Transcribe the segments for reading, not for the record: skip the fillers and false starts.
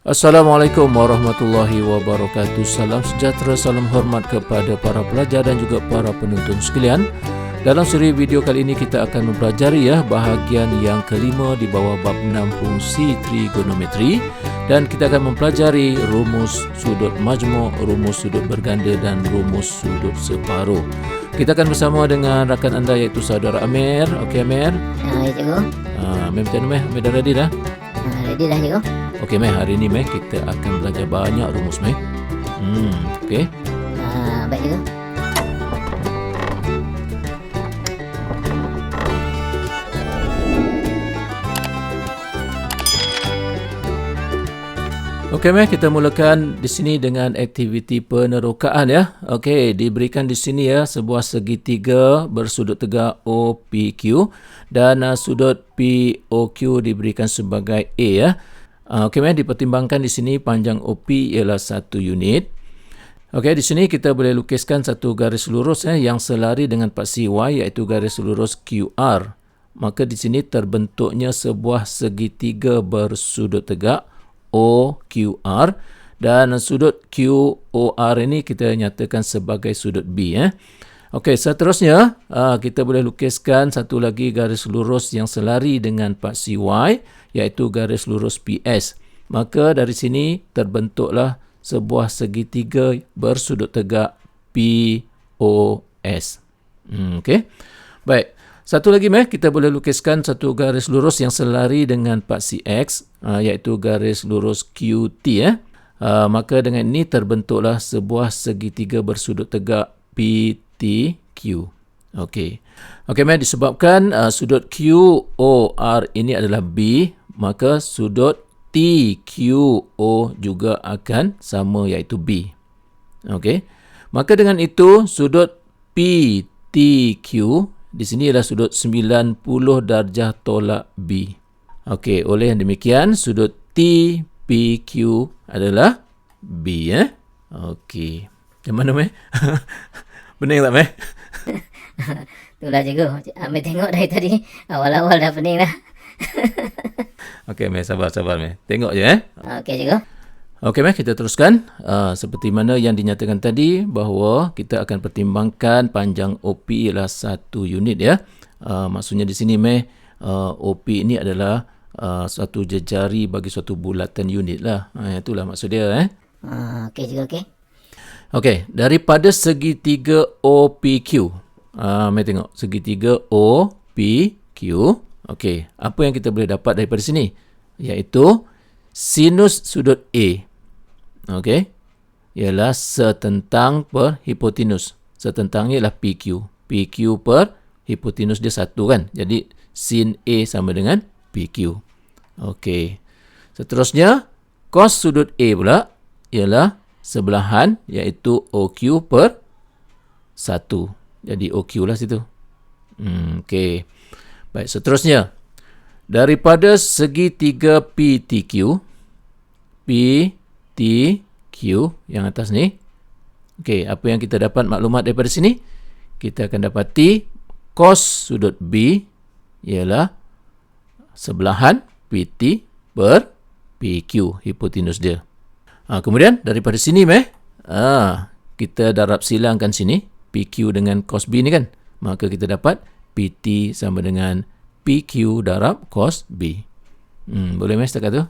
Assalamualaikum warahmatullahi wabarakatuh. Salam sejahtera, salam hormat kepada para pelajar dan juga para penonton sekalian. Dalam siri video kali ini kita akan mempelajari bahagian yang kelima di bawah bab 6 fungsi trigonometri, dan kita akan mempelajari rumus sudut majmuk, rumus sudut berganda dan rumus sudut separuh. Kita akan bersama dengan rakan anda iaitu saudara Amir. Okey Amir? Ya cikgu. Amir macam mana Amir? Amir dah ready dah? Ready dah cikgu. Okey Meh, hari ni Meh kita akan belajar banyak rumus Meh. Okey. Baik cikgu. Okey Meh, kita mulakan di sini dengan aktiviti penerokaan ya. Okey, diberikan di sini sebuah segitiga bersudut tegak OPQ dan sudut POQ diberikan sebagai A ya. Okey, dipertimbangkan di sini panjang OP ialah 1 unit. Okey, di sini kita boleh lukiskan satu garis lurus yang selari dengan paksi Y iaitu garis lurus QR. Maka di sini terbentuknya sebuah segitiga bersudut tegak OQR dan sudut QOR ini kita nyatakan sebagai sudut B. Okey, seterusnya kita boleh lukiskan satu lagi garis lurus yang selari dengan paksi Y iaitu garis lurus PS. Maka dari sini terbentuklah sebuah segitiga bersudut tegak POS. Okey. Baik. Satu lagi kita boleh lukiskan satu garis lurus yang selari dengan paksi X iaitu garis lurus QT. Maka dengan ini terbentuklah sebuah segitiga bersudut tegak PTQ. Okey. Okey, disebabkan sudut QOR ini adalah B, maka sudut TQO juga akan sama iaitu B. Okey. Maka dengan itu sudut PTQ di sini adalah sudut 90 darjah tolak B. Okey, oleh yang demikian sudut TPQ adalah B Okey. Macam mana Meh? Pening tak Meh? Itulah cikgu. Ambil tengok dari tadi. Awal-awal dah pening dah. Okey Meh, sabar Meh. Tengok je Okey cikgu. Okey Meh, kita teruskan. Seperti mana yang dinyatakan tadi bahawa kita akan pertimbangkan panjang OP ialah 1 unit ya. Maksudnya di sini Meh, OP ini adalah suatu jejari bagi suatu bulatan unit lah. Itulah maksud dia Okey cikgu, okey. Okey, daripada segitiga OPQ. Mari tengok segitiga OPQ. Okey, apa yang kita boleh dapat daripada sini? Iaitu sinus sudut A. Okey. Ialah setentang per hipotenus. Setentangnya ialah PQ. PQ per hipotenus dia 1 kan. Jadi sin A sama dengan PQ. Okey. Seterusnya cos sudut A pula ialah sebelahan iaitu OQ per 1. Jadi OQ lah situ. Okey. Baik, seterusnya daripada segitiga PTQ yang atas ni. Okey, apa yang kita dapat maklumat daripada sini? Kita akan dapati cos sudut B ialah sebelahan PT per PQ, hipotenus dia. Kemudian daripada sini kita darab silangkan sini PQ dengan cos B ni kan. Maka kita dapat PT sama dengan PQ darab cos B. Boleh setakat tu?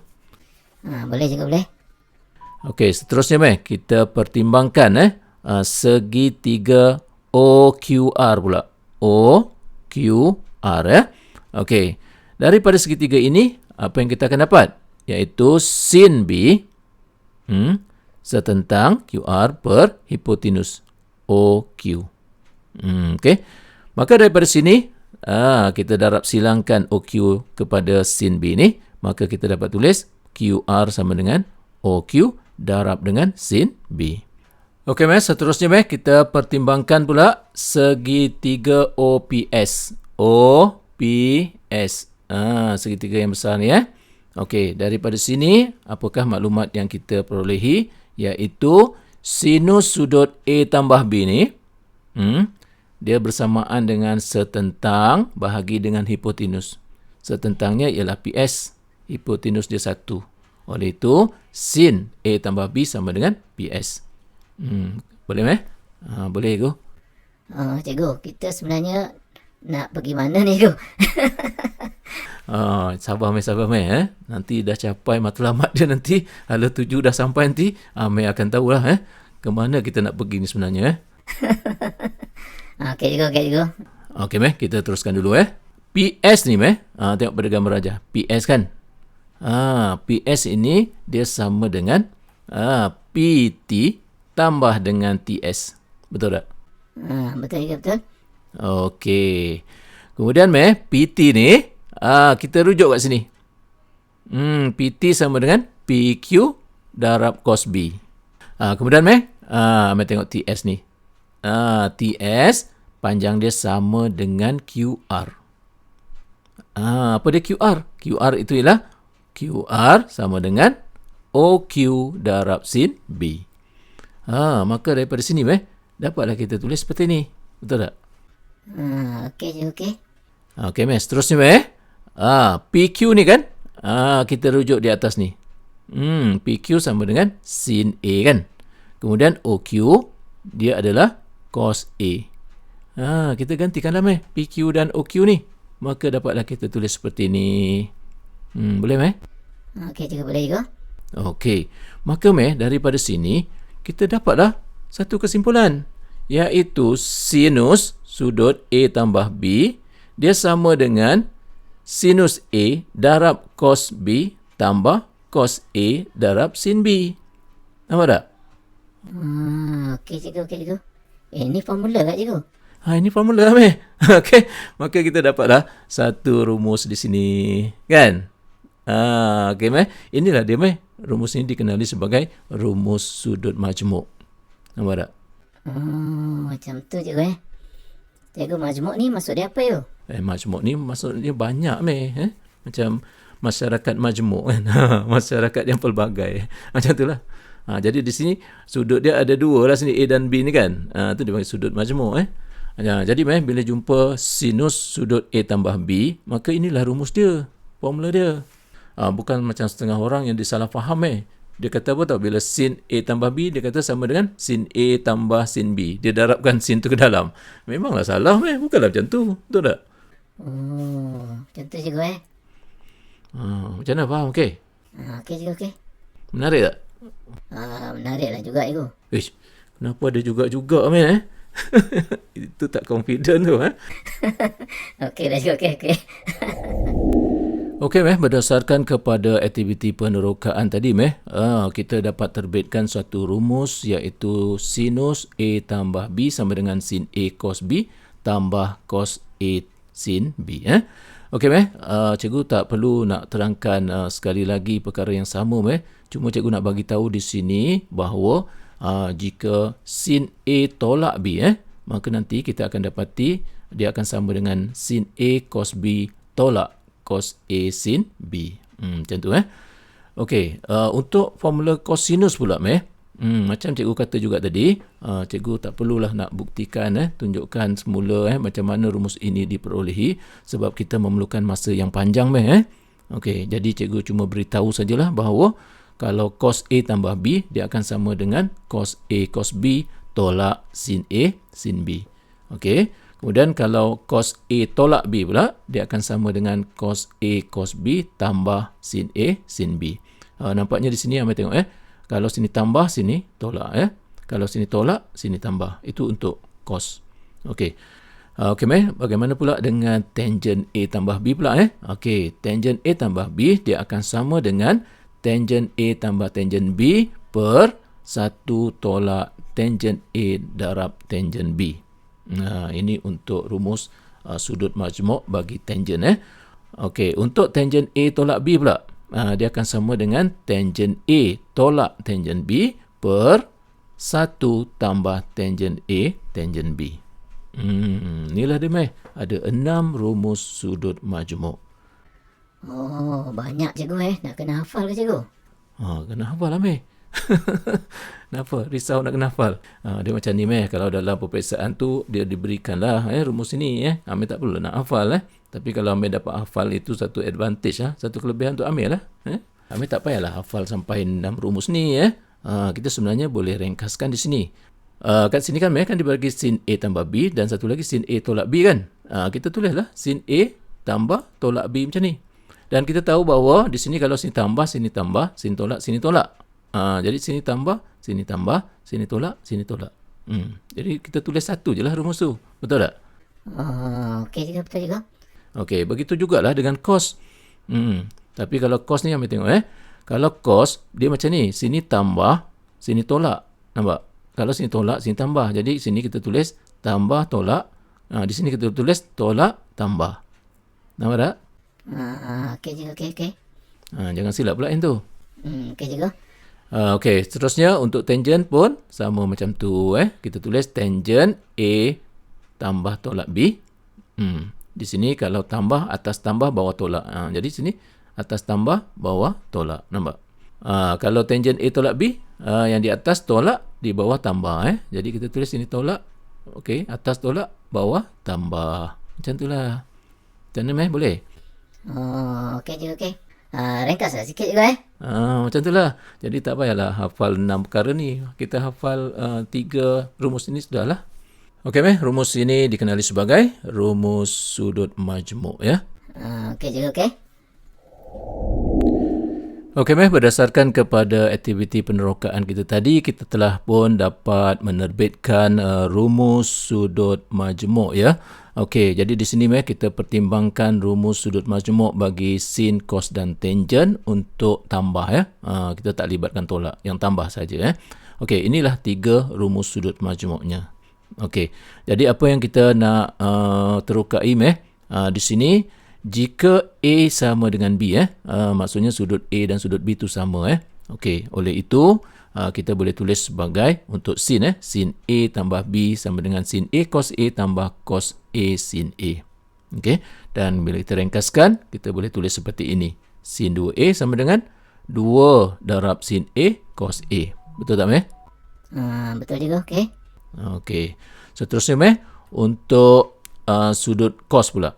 Boleh cikgu, boleh. Okey, seterusnya kita pertimbangkan segitiga OQR pula. OQR Okey. Daripada segitiga ini apa yang kita akan dapat? Iaitu sin B setentang QR per hipotenus OQ. Okey. Maka daripada sini kita darab silangkan OQ kepada sin B ni, maka kita dapat tulis QR sama dengan OQ darab dengan sin B. Okey seterusnya kita pertimbangkan pula segitiga OPS. OPS. Segitiga yang besar ni Okey, daripada sini apakah maklumat yang kita perolehi? Iaitu sinus sudut A tambah B ni dia bersamaan dengan setentang bahagi dengan hipotenus. Setentangnya ialah PS, hipotenus dia 1. Oleh itu, sin A tambah B sama dengan PS. Boleh meh? Boleh go. Cikgu, kita sebenarnya nak pergi mana ni, cikgu? Sabar meh. Nanti dah capai matlamat dia nanti. Hala 7 dah sampai nanti. Meh akan tahulah ke mana kita nak pergi ni sebenarnya. Okey, cikgu. Okey meh, kita teruskan dulu PS ni meh. Tengok pada gambar aja. PS kan? PS ini dia sama dengan PT tambah dengan TS. Betul tak? Betul, cikgu, betul. Okey. Kemudian meh, PT ni kita rujuk kat sini. PT sama dengan PQ darab cos B. Kemudian meh, tengok TS ni. TS panjang dia sama dengan QR. Apa dia QR? QR itu ialah QR sama dengan OQ darab sin B. Maka daripada sini dapatlah kita tulis seperti ni. Betul tak? Okey, cikgu, okey. Okey, seterusnya PQ ni kan? Kita rujuk di atas ni. PQ sama dengan sin A kan? Kemudian OQ dia adalah cos A. Kita gantikanlah PQ dan OQ ni. Maka dapatlah kita tulis seperti ni. Boleh Okey, cikgu, boleh, cikgu. Okey. Maka daripada sini kita dapatlah satu kesimpulan, iaitu sinus sudut A tambah B dia sama dengan sinus A darab cos B tambah cos A darab sin B. Nampak tak? Okey, cikgu. Ini formula tak, cikgu? Ini formula Okey, maka kita dapatlah satu rumus di sini, kan? Okey inilah dia rumus ini dikenali sebagai rumus sudut majmuk. Nampak tak? Macam tu, cikgu. Cikgu, majmuk ni maksud dia apa, yo? Majmuk ni maksudnya banyak macam masyarakat majmuk kan. Masyarakat yang pelbagai. Macam itulah. Jadi di sini sudut dia ada dua lah sini, A dan B ni kan. Itu dipanggil sudut majmuk Jadi bila jumpa sinus sudut A tambah B, maka inilah rumus dia, formula dia. Bukan macam setengah orang yang disalah faham Dia kata apa tau, bila sin A tambah B, dia kata sama dengan sin A tambah sin B. Dia darabkan sin tu ke dalam. Memanglah salah bukanlah macam tu. Betul tak? Macam tu, cikgu. Macam mana faham? Okey? Okey, cikgu, okey. Menarik tak? Menariklah juga, cikgu. Kenapa ada juga-juga Itu tak confident tu Okeylah, cikgu, okey. Okey berdasarkan kepada aktiviti penerokaan tadi kita dapat terbitkan suatu rumus, iaitu sinus A tambah B sama dengan sin A cos B tambah cos A sin B. Okey cikgu tak perlu nak terangkan sekali lagi perkara yang sama cuma cikgu nak bagi tahu di sini bahawa jika sin A tolak B maka nanti kita akan dapati dia akan sama dengan sin A cos B tolak cos A sin B. Macam tu Okey, untuk formula kosinus pula macam cikgu kata juga tadi, cikgu tak perlulah nak buktikan tunjukkan semula macam mana rumus ini diperolehi, sebab kita memerlukan masa yang panjang Okey, jadi cikgu cuma beritahu sajalah bahawa kalau cos A tambah B dia akan sama dengan cos A cos B tolak sin A sin B. Okey, kemudian kalau cos A tolak B pula, dia akan sama dengan cos A cos B tambah sin A sin B. Nampaknya di sini Amir tengok kalau sini tambah, sini tolak Kalau sini tolak, sini tambah. Itu untuk cos. Okey. Okey bagaimana pula dengan tangent A tambah B pula Okey, tangent A tambah B dia akan sama dengan tangent A tambah tangent B per 1 tolak tangent A darab tangent B. Ini untuk rumus sudut majmuk bagi tangent Okey, untuk tangent A tolak B pula, dia akan sama dengan tangent A tolak tangent B per 1 tambah tangent A tangent B. Inilah dia ada 6 rumus sudut majmuk. Banyak, cikgu nak kena hafal ke, cikgu? Kena hafal lah Kenapa? Risau nak kena hafal? Dia macam ni kalau dalam peperiksaan tu dia diberikanlah rumus ini Amir tak perlu nak hafal Tapi kalau Amir dapat hafal, itu satu advantage satu kelebihan untuk Amir lah Amir tak payahlah hafal sampai 6 rumus ni kita sebenarnya boleh ringkaskan di sini. Kat sini kan Amir kan dibagi sin A tambah B dan satu lagi sin A tolak B kan. Kita tulislah sin A tambah tolak B macam ni. Dan kita tahu bahawa di sini kalau sini tambah, sini tambah, sini tolak, sini tolak. Jadi sini tambah, sini tolak, sini tolak. Jadi kita tulis satu je lah rumus tu. Betul tak? Oh, okey juga, betul juga. Okey, begitu jugalah dengan cos. Tapi kalau cos ni Amir tengok Kalau cos dia macam ni, sini tambah, sini tolak. Nampak? Kalau sini tolak, sini tambah. Jadi sini kita tulis tambah tolak. Di sini kita tulis tolak tambah. Nampak tak? Okey juga, okey. Jangan silap pula yang tu. Okey juga. Okey, seterusnya untuk tangent pun sama macam tu. Kita tulis tangent A tambah tolak B. Di sini kalau tambah, atas tambah, bawah tolak. Jadi sini atas tambah, bawah tolak. Nampak? Kalau tangent A tolak B, yang di atas tolak, di bawah tambah. Jadi kita tulis sini tolak. Okey, atas tolak, bawah tambah. Macam tu lah. Macam mana boleh? Oh, okey juga, okey. Ringkaslah sikit juga Macam tu lah. Jadi tak payahlah hafal 6 perkara ni. Kita hafal 3 rumus ini sudahlah. Okey, rumus ini dikenali sebagai rumus sudut majmuk ya. Okey juga, okey. Okey, berdasarkan kepada aktiviti penerokaan kita tadi, kita telah pun dapat menerbitkan rumus sudut majmuk ya. Okey, jadi di sini kita pertimbangkan rumus sudut majmuk bagi sin, cos dan tangent untuk tambah ya. Kita tak libatkan tolak, yang tambah saja Okey, inilah 3 rumus sudut majmuknya. Okey, jadi apa yang kita nak terokai di sini, jika A sama dengan B maksudnya sudut A dan sudut B itu sama Okey, oleh itu kita boleh tulis sebagai untuk sin sin A tambah B sama dengan sin A cos A tambah cos A sin A. Okey, dan bila kita ringkaskan, kita boleh tulis seperti ini. Sin 2A sama dengan 2 darab sin A cos A. Betul tak Betul juga, okey. Okey. Seterusnya untuk sudut cos pula.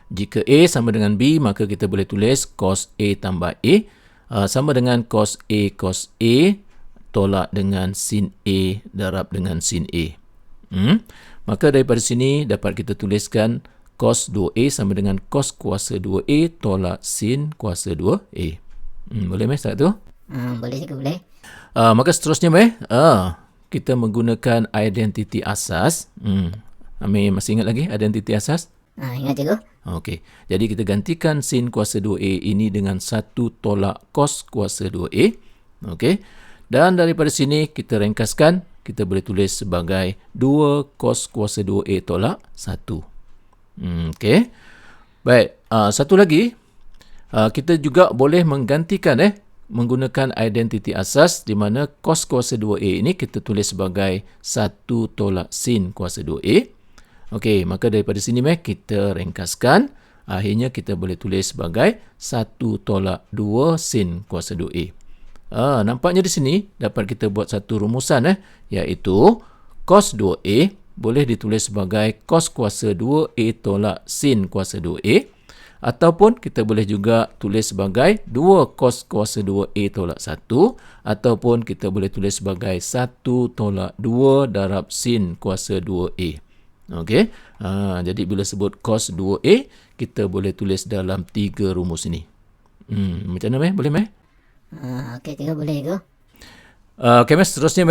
Jika A sama dengan B, maka kita boleh tulis cos A tambah A sama dengan cos A tolak dengan sin A darab dengan sin A. Maka daripada sini dapat kita tuliskan cos 2A sama dengan cos kuasa 2A tolak sin kuasa 2A. Boleh start tu? Boleh juga, boleh. Maka seterusnya kita menggunakan identiti asas. Amir masih ingat lagi identiti asas? Ingat juga. Okey. Jadi kita gantikan sin kuasa 2A ini dengan 1 tolak cos kuasa 2A. Okey. Dan daripada sini kita ringkaskan, kita boleh tulis sebagai 2 cos kuasa 2A tolak 1. Okey. Baik, satu lagi. Kita juga boleh menggantikan menggunakan identiti asas di mana cos kuasa 2A ini kita tulis sebagai 1 tolak sin kuasa 2A. Okey, maka daripada sini kita ringkaskan. Akhirnya kita boleh tulis sebagai 1 tolak 2 sin kuasa 2A. Nampaknya di sini dapat kita buat satu rumusan iaitu cos 2A boleh ditulis sebagai cos kuasa 2A tolak sin kuasa 2A. Ataupun kita boleh juga tulis sebagai 2 cos kuasa 2A tolak 1. Ataupun kita boleh tulis sebagai 1 tolak 2 darab sin kuasa 2A. Okey. Jadi bila sebut cos 2A, kita boleh tulis dalam 3 rumus ini. Macam mana Boleh Okey, juga boleh juga. Okey, seterusnya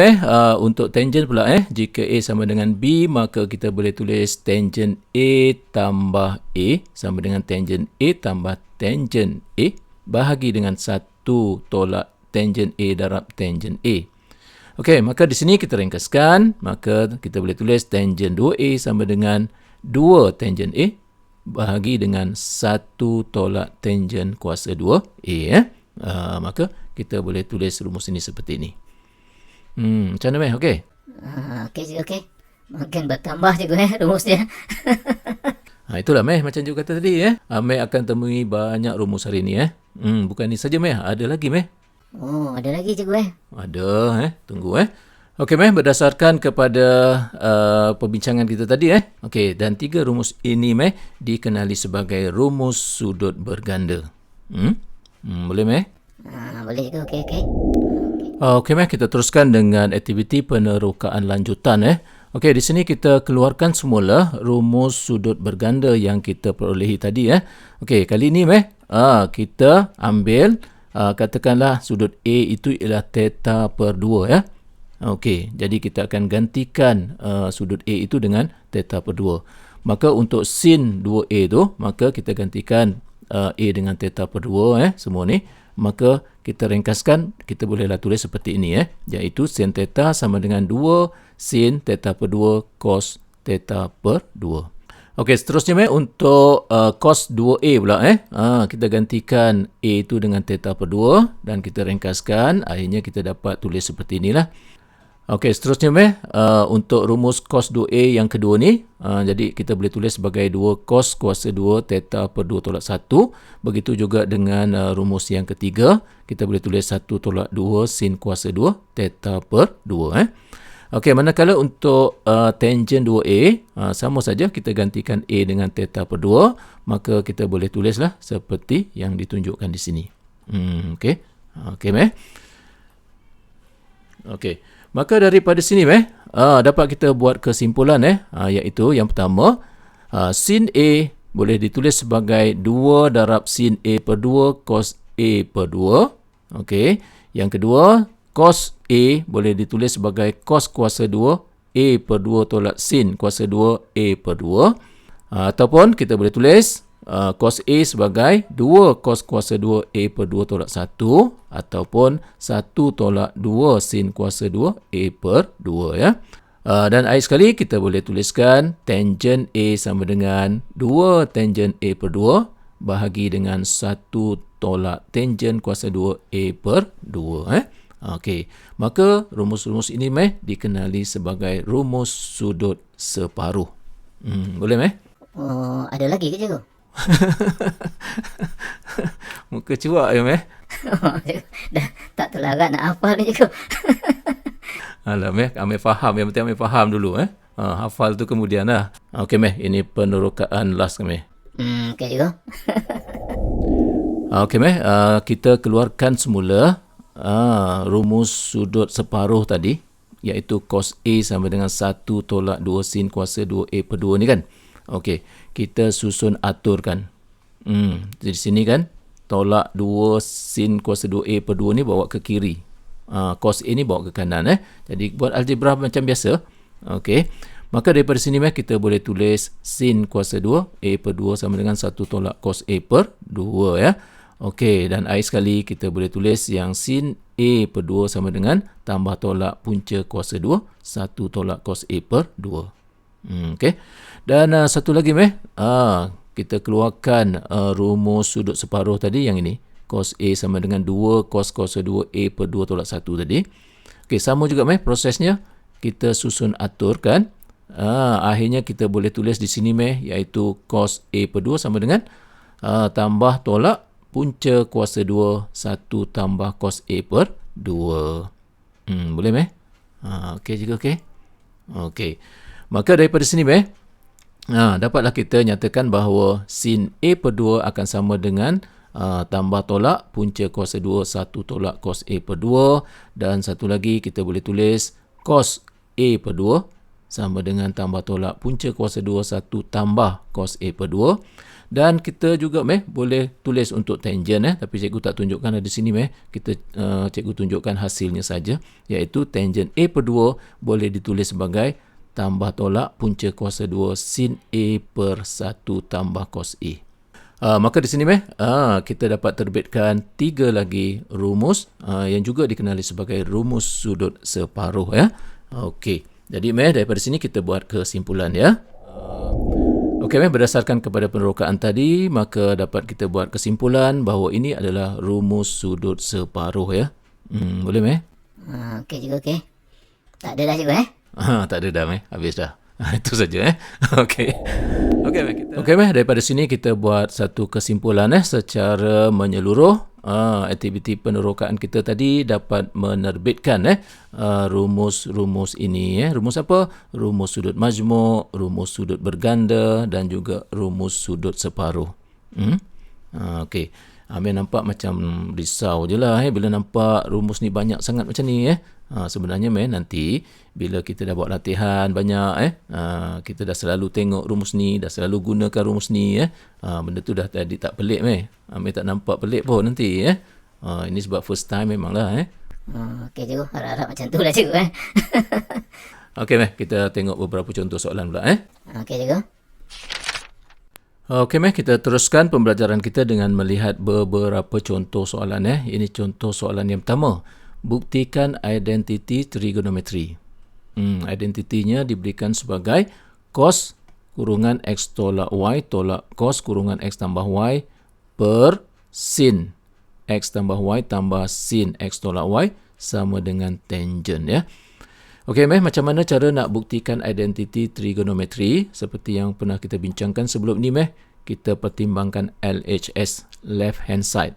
untuk tangent pula jika A sama dengan B, maka kita boleh tulis tangent A tambah A sama dengan tangent A tambah tangent A bahagi dengan 1 tolak tangent A darab tangent A. Okey, maka di sini kita ringkaskan, maka kita boleh tulis tangent 2A sama dengan 2 tangent A bahagi dengan 1 tolak tangent kuasa 2A. Maka kita boleh tulis rumus ini seperti ini. Macam mana okey? Okey juga, okey. Mungkin bertambah juga rumusnya. Itulah macam juga kata tadi Amir akan temui banyak rumus hari ni bukan ni saja ada lagi Oh, ada lagi juga Ada tunggu Okey berdasarkan kepada perbincangan kita tadi okey, dan 3 rumus ini dikenali sebagai rumus sudut berganda. Boleh meh? Boleh cikgu. Okey, okey. Okey meh, kita teruskan dengan aktiviti penerokaan lanjutan. Okey, di sini kita keluarkan semula rumus sudut berganda yang kita perolehi tadi. Okey, kali ini meh, kita ambil katakanlah sudut A itu ialah theta per 2 ya. Okey, jadi kita akan gantikan sudut A itu dengan theta per 2. Maka untuk sin 2A tu, maka kita gantikan A dengan theta per 2 semua ni. Maka kita ringkaskan, kita bolehlah tulis seperti ini iaitu sin theta sama dengan 2 sin theta per 2 cos theta per 2. Okey, seterusnya untuk cos 2A pula kita gantikan A itu dengan theta per 2 dan kita ringkaskan, akhirnya kita dapat tulis seperti inilah. Okey, seterusnya untuk rumus cos 2A yang kedua ni, jadi kita boleh tulis sebagai 2 cos kuasa 2 theta per 2 tolak 1. Begitu juga dengan rumus yang ketiga, kita boleh tulis 1 tolak 2 sin kuasa 2 theta per 2. Okey, manakala untuk tangent 2A, sama saja kita gantikan A dengan theta per 2, maka kita boleh tulislah seperti yang ditunjukkan di sini. Okey. Okey, Okey. Maka daripada sini dapat kita buat kesimpulan iaitu yang pertama, sin A boleh ditulis sebagai 2 darab sin A per 2 cos A per 2. Okey. Yang kedua, cos A boleh ditulis sebagai cos kuasa 2 A per 2 tolak sin kuasa 2 A per 2. Ataupun kita boleh tulis cos A sebagai 2 cos kuasa 2 A per 2 tolak 1 ataupun 1 tolak 2 sin kuasa 2 A per 2 ya. Dan akhir sekali kita boleh tuliskan tangent A sama dengan 2 tangent A per 2 bahagi dengan 1 tolak tangent kuasa 2 A per 2 Okey, maka rumus-rumus ini dikenali sebagai rumus sudut separuh. Boleh Oh, ada lagi ke cikgu? Muka cuak ya Dah tak terlarat nak hafal ni cikgu. Alah Amir faham, yang penting Amir faham dulu hafal tu kemudian lah. Okey ini penerokaan last kami. Okey cikgu. Okey kita keluarkan semula rumus sudut separuh tadi, iaitu cos A sama dengan 1 tolak 2 sin kuasa 2A per 2 ni kan. Okey, kita susun aturkan. Di sini kan, tolak 2 sin kuasa 2A per 2 ni bawa ke kiri. Cos A ni bawa ke kanan. Jadi buat algebra macam biasa. Okey, maka daripada sini kita boleh tulis sin kuasa 2 A per 2 sama dengan 1 tolak cos A per 2 ya. Okey, dan akhir sekali kita boleh tulis yang sin A per 2 sama dengan tambah tolak punca kuasa 2 1 tolak cos A per 2. Okey. Dan satu lagi kita keluarkan rumus sudut separuh tadi yang ini. Cos A sama dengan 2 cos kuasa 2A per 2 tolak 1 tadi. Okey, sama juga prosesnya. Kita susun aturkan. Akhirnya kita boleh tulis di sini iaitu cos A per 2 sama dengan tambah tolak punca kuasa 2 1 tambah cos A per 2. Boleh okey juga okey. Okey. Maka daripada sini dapatlah kita nyatakan bahawa sin A per 2 akan sama dengan tambah tolak punca kuasa 2 1 tolak cos A per 2, dan satu lagi kita boleh tulis cos A per 2 sama dengan tambah tolak punca kuasa 2 1 tambah cos A per 2. Dan kita juga boleh tulis untuk tangent tapi cikgu tak tunjukkan di sini kita cikgu tunjukkan hasilnya saja, iaitu tangent A per 2 boleh ditulis sebagai tambah tolak punca kuasa 2 sin A per 1 tambah cos A. Maka di sini kita dapat terbitkan 3 lagi rumus yang juga dikenali sebagai rumus sudut separuh ya. Okey. Jadi daripada sini kita buat kesimpulan ya. Okey, berdasarkan kepada penerokaan tadi, maka dapat kita buat kesimpulan bahawa ini adalah rumus sudut separuh ya. Boleh Okey cikgu, okey. Tak ada dah cikgu tak ada dah habis dah. Itu saja Okey. Okey daripada sini kita buat satu kesimpulan secara menyeluruh. Aktiviti penerokaan kita tadi dapat menerbitkan rumus-rumus ini rumus apa? Rumus sudut majmuk, rumus sudut berganda dan juga rumus sudut separuh. Okey. Amir nampak macam risau je lah bila nampak rumus ni banyak sangat macam ni sebenarnya nanti bila kita dah buat latihan banyak kita dah selalu tengok rumus ni, dah selalu gunakan rumus ni benda tu dah tadi tak pelik Amir tak nampak pelik pun nanti ini sebab first time memanglah Okey cikgu, harap-harap macam tu lah cikgu Okey kita tengok beberapa contoh soalan pula Okey cikgu. Okey kita teruskan pembelajaran kita dengan melihat beberapa contoh soalan Ini contoh soalan yang pertama. Buktikan identiti trigonometri. Identitinya diberikan sebagai cos kurungan x tolak y tolak cos kurungan x tambah y per sin x tambah y tambah sin x tolak y sama dengan tangent Okey, macam mana cara nak buktikan identiti trigonometri? Seperti yang pernah kita bincangkan sebelum ni, kita pertimbangkan LHS, left hand side.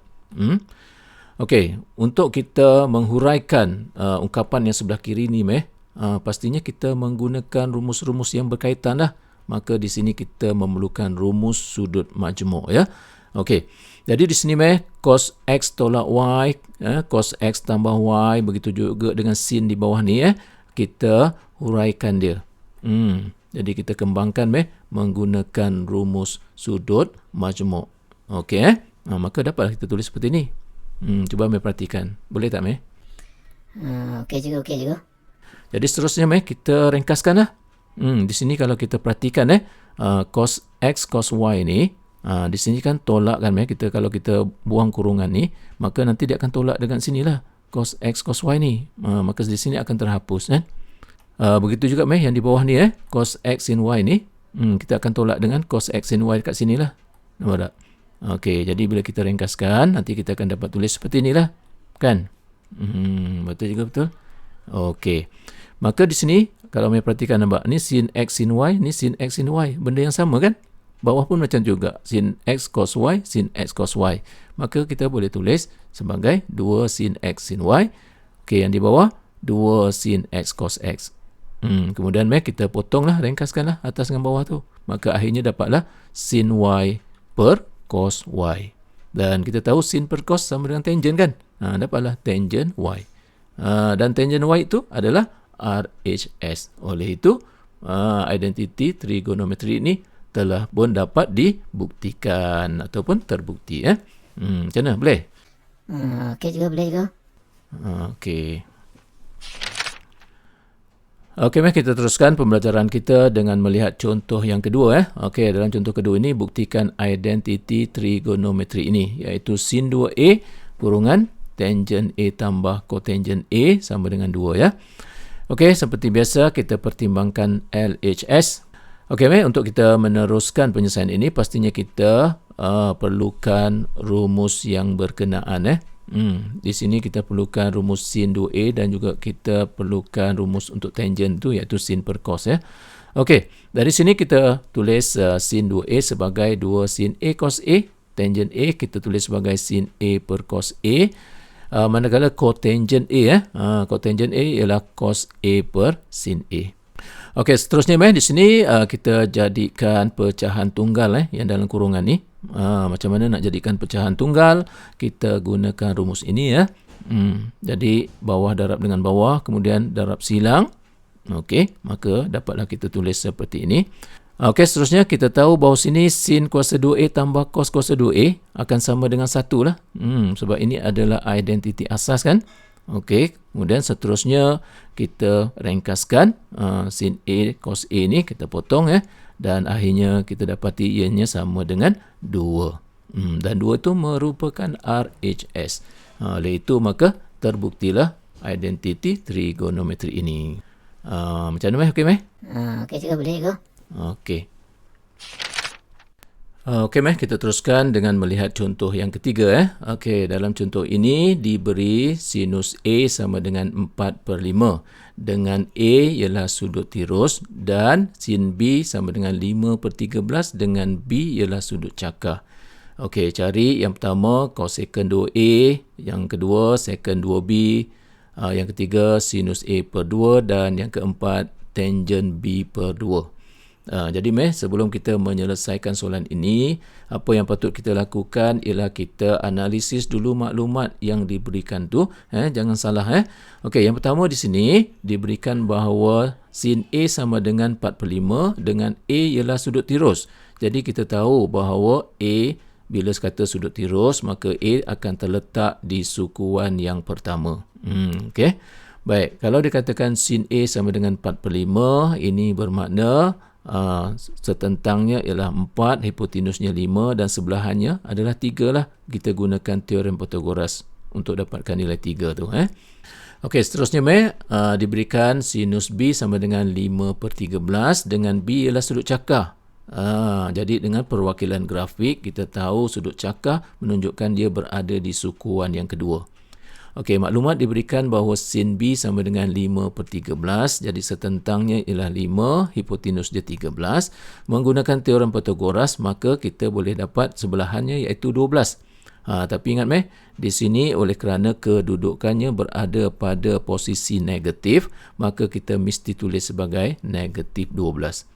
Okey, untuk kita menghuraikan ungkapan yang sebelah kiri ni, pastinya kita menggunakan rumus-rumus yang berkaitan lah. Maka di sini kita memerlukan rumus sudut majmuk Okey. Jadi di sini cos x tolak y, cos x tambah y, begitu juga dengan sin di bawah ni kita huraikan dia. Jadi kita kembangkan menggunakan rumus sudut majmuk. Okey maka dapatlah kita tulis seperti ni. Cuba perhatikan. Boleh tak Okey cikgu. Jadi seterusnya kita ringkaskan di sini kalau kita perhatikan cos x cos y ni di sini kan tolak kan kita kalau kita buang kurungan ni maka nanti dia akan tolak dengan sinilah. Cos x cos y ni maka di sini akan terhapus begitu juga yang di bawah ni cos x sin y ni kita akan tolak dengan cos x sin y dekat sinilah. Nampak tak? Okey, jadi bila kita ringkaskan nanti kita akan dapat tulis seperti inilah kan. Betul juga betul. Okey, maka di sini kalau perhatikan nampak ni sin x sin y, ni sin x sin y, benda yang sama kan. Bawah pun macam juga, sin x cos y, sin x cos y. Maka kita boleh tulis sebagai 2 sin x sin y. Okey, yang di bawah 2 sin x cos x. Kemudian kita potonglah, ringkaskanlah atas dengan bawah tu. Maka akhirnya dapatlah sin y per cos y. Dan kita tahu sin per cos sama dengan tangent kan. Dapatlah tangent y. Dan tangent y itu adalah RHS. Oleh itu, identiti trigonometri ini telah pun dapat dibuktikan ataupun terbukti macam mana? Boleh? Okey juga, boleh juga. Okey. Okey, kita teruskan pembelajaran kita dengan melihat contoh yang kedua Okey, dalam contoh kedua ini buktikan identiti trigonometri ini iaitu sin 2a kurungan tangent a tambah cotangent a sama dengan 2 Okey, seperti biasa kita pertimbangkan LHS. Okey, untuk kita meneruskan penyelesaian ini pastinya kita perlukan rumus yang berkenaan di sini kita perlukan rumus sin 2a dan juga kita perlukan rumus untuk tangent tu iaitu sin per cos Okey, dari sini kita tulis sin 2a sebagai 2 sin a cos a, tangent a kita tulis sebagai sin a per cos a. Manakala cotangent a cotangent a ialah cos a per sin a. Okey, seterusnya di sini kita jadikan pecahan tunggal yang dalam kurungan ni. Macam mana nak jadikan pecahan tunggal? Kita gunakan rumus ini Jadi bawah darab dengan bawah, kemudian darab silang. Okey, maka dapatlah kita tulis seperti ini. Okey, seterusnya kita tahu bahawa sini sin kuasa 2a tambah cos kuasa 2a akan sama dengan 1 lah. Sebab ini adalah identiti asas kan. Okey, kemudian seterusnya kita ringkaskan sin A cos A ni kita potong dan akhirnya kita dapati ianya sama dengan 2. Dan 2 itu merupakan RHS. Oleh itu maka terbuktilah identiti trigonometri ini. Macam mana okey Okey juga, boleh juga. Okey. Okey, kita teruskan dengan melihat contoh yang ketiga. Okey, dalam contoh ini diberi sinus A sama dengan 4/5 dengan A ialah sudut tirus dan sin B sama dengan 5/13 dengan B ialah sudut cakar. Okey, cari yang pertama cosecant 2A, yang kedua secant 2B, yang ketiga sinus A per 2 dan yang keempat tangent B per 2. Jadi sebelum kita menyelesaikan soalan ini, apa yang patut kita lakukan ialah kita analisis dulu maklumat yang diberikan tu. Jangan salah. Okey, yang pertama di sini diberikan bahawa sin A sama dengan 45 dengan A ialah sudut tirus. Jadi kita tahu bahawa A bila sekata sudut tirus, maka A akan terletak di sukuan yang pertama. Okey. Baik, kalau dikatakan sin A sama dengan 45, ini bermakna setentangnya ialah 4, hipotenusnya 5 dan sebelahannya adalah 3 lah. Kita gunakan teorem Pythagoras untuk dapatkan nilai 3 tu. Okey, seterusnya diberikan sinus B sama dengan 5/13 dengan B ialah sudut cakar. Jadi dengan perwakilan grafik kita tahu sudut cakar menunjukkan dia berada di sukuan yang kedua. Okey, maklumat diberikan bahawa sin B sama dengan 5/13. Jadi setentangnya ialah 5, hipotenus dia 13. Menggunakan teorem Pythagoras, maka kita boleh dapat sebelahannya iaitu 12. Tapi ingat di sini oleh kerana kedudukannya berada pada posisi negatif, maka kita mesti tulis sebagai negatif 12.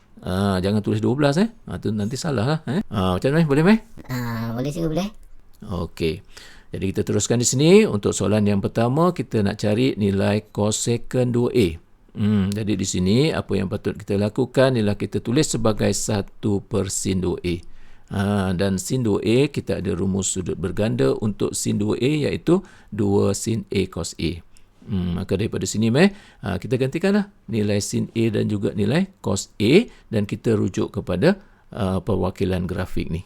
Jangan tulis 12 tu nanti salah lah. Macam mana boleh Boleh cikgu, boleh. Okey. Jadi kita teruskan di sini. Untuk soalan yang pertama, kita nak cari nilai cosecant 2A. Jadi di sini apa yang patut kita lakukan ialah kita tulis sebagai 1/sin 2A. Dan sin 2A kita ada rumus sudut berganda untuk sin 2A iaitu 2 sin A cos A. Maka daripada sini kita gantikanlah nilai sin A dan juga nilai cos A dan kita rujuk kepada perwakilan grafik ni.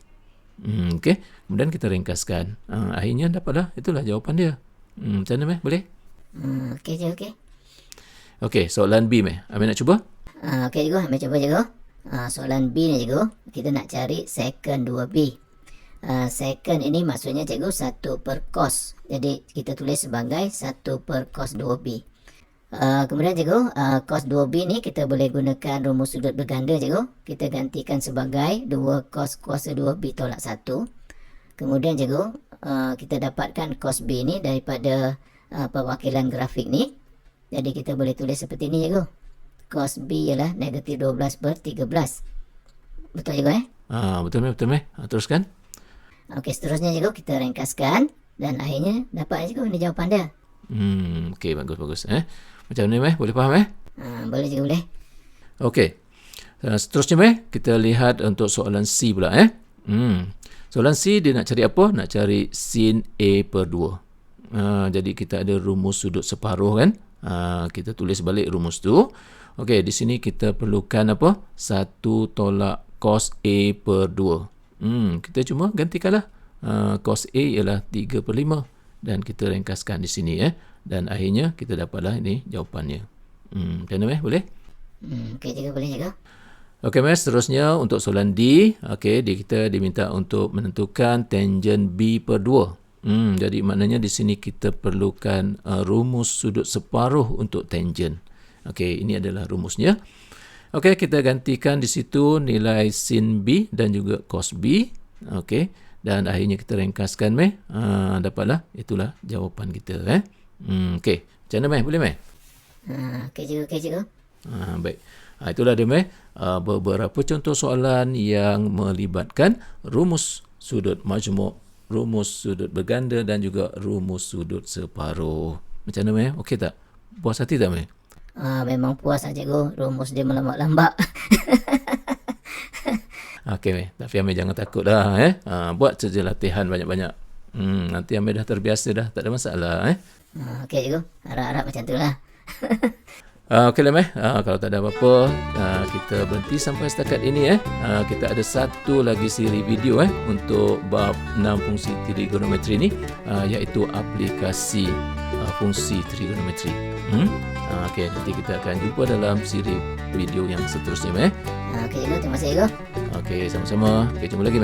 Okey, kemudian kita ringkaskan. Akhirnya dapatlah, itulah jawapan dia. Macam mana boleh? Okey je, okey. Okey, soalan B Amir nak cuba? Okey cikgu, Amir cuba cikgu. Soalan B ni cikgu, kita nak cari secant 2B. Secant ini maksudnya cikgu 1/cos. Jadi kita tulis sebagai 1/cos 2B. Kemudian cikgu, cos 2B ni kita boleh gunakan rumus sudut berganda cikgu. Kita gantikan sebagai 2 cos kuasa 2B tolak 1. Kemudian cikgu, kita dapatkan cos B ni daripada perwakilan grafik ni. Jadi kita boleh tulis seperti ni cikgu. Cos B ialah negatif 12/13. Betul cikgu Betul teruskan. Okey, seterusnya cikgu kita ringkaskan dan akhirnya dapat cikgu ini jawapan dia. Okey, bagus. Macam mana boleh faham Boleh cikgu, boleh. Okey. Seterusnya kita lihat untuk soalan C pula Soalan C dia nak cari apa? Nak cari sin A/2. Jadi kita ada rumus sudut separuh kan? Kita tulis balik rumus tu. Okey, di sini kita perlukan apa? 1 tolak cos A/2. Kita cuma gantikanlah. Cos A ialah 3/5 dan kita ringkaskan di sini dan akhirnya kita dapatlah ini jawapannya. Macam mana boleh? Okey cikgu, boleh cikgu. Okey seterusnya untuk soalan D. Okey, kita diminta untuk menentukan tangent B/2. Jadi maknanya di sini kita perlukan rumus sudut separuh untuk tangent. Okey, ini adalah rumusnya. Okey, kita gantikan di situ nilai sin B dan juga cos B. Okey, dan akhirnya kita ringkaskan dapatlah itulah jawapan kita Okey, macam mana boleh Okey cikgu. Baik. Itulah dia beberapa contoh soalan yang melibatkan rumus sudut majmuk, rumus sudut berganda dan juga rumus sudut separuh. Macam mana okey tak? Puas hati tak Memang puas lah cikgu. Rumus dia melambak-lambak. Okey tapi Amir jangan takut dah buat saja latihan banyak-banyak. Nanti Amir dah terbiasa dah, tak ada masalah Okey cikgu, harap-harap macam tu lah. Okey kalau tak ada apa-apa kita berhenti sampai setakat ini kita ada satu lagi siri video untuk bab 6 fungsi trigonometri ni iaitu aplikasi fungsi trigonometri. Okey, nanti kita akan jumpa dalam siri video yang seterusnya Okey cikgu, terima kasih cikgu. Okey, sama-sama. Okey, jumpa lagi